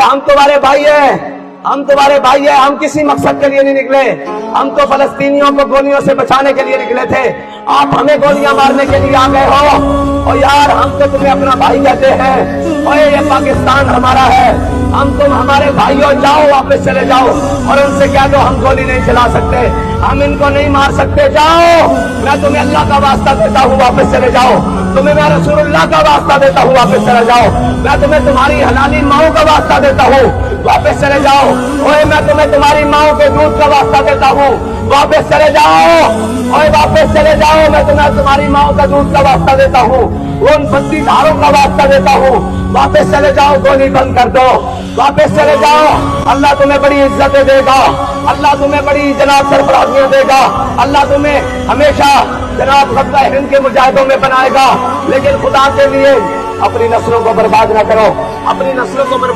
हम तुम्हारे भाई हैं, हम तुम्हारे भाई हैं, हम किसी मकसद के लिए नहीं निकले, हम तो फलस्तीनियों को गोलियों से बचाने के लिए निकले थे। आप हमें गोलियां मारने के लिए आ गए हो। और यार हम तो तुम्हें अपना भाई कहते हैं, और ये पाकिस्तान हमारा है, हम तुम हमारे भाई हो, जाओ वापस चले जाओ। और उनसे कह दो हम गोली नहीं चला सकते, हम इनको नहीं मार सकते, जाओ। मैं तुम्हें अल्लाह का वास्ता देता हूँ, वापस चले जाओ। तुम्हें मैं रसूलुल्लाह का वास्ता देता हूँ, वापस चले जाओ। मैं तुम्हें तुम्हारी हलाली माओ का वास्ता देता हूँ, वापस चले जाओ। ओए मैं तुम्हें तुम्हारी माओ के दूध का वास्ता देता हूँ, वापस चले जाओ। ओए वापस चले जाओ, मैं तुम्हें तुम्हारी माओ का दूध का वास्ता देता हूँ, उन बत्तीधारों का वास्ता देता हूँ, वापस चले जाओ। गोली बंद कर दो, वापस चले जाओ। अल्लाह तुम्हें बड़ी इज्जतें देगा, अल्लाह तुम्हें बड़ी जनाब सरफराजियां देगा, अल्लाह तुम्हें हमेशा जनाब गज़वा हिंद के मुजाहिदों में बनाएगा। लेकिन खुदा के लिए अपनी नस्लों को बर्बाद ना करो, अपनी नस्लों को बर्बाद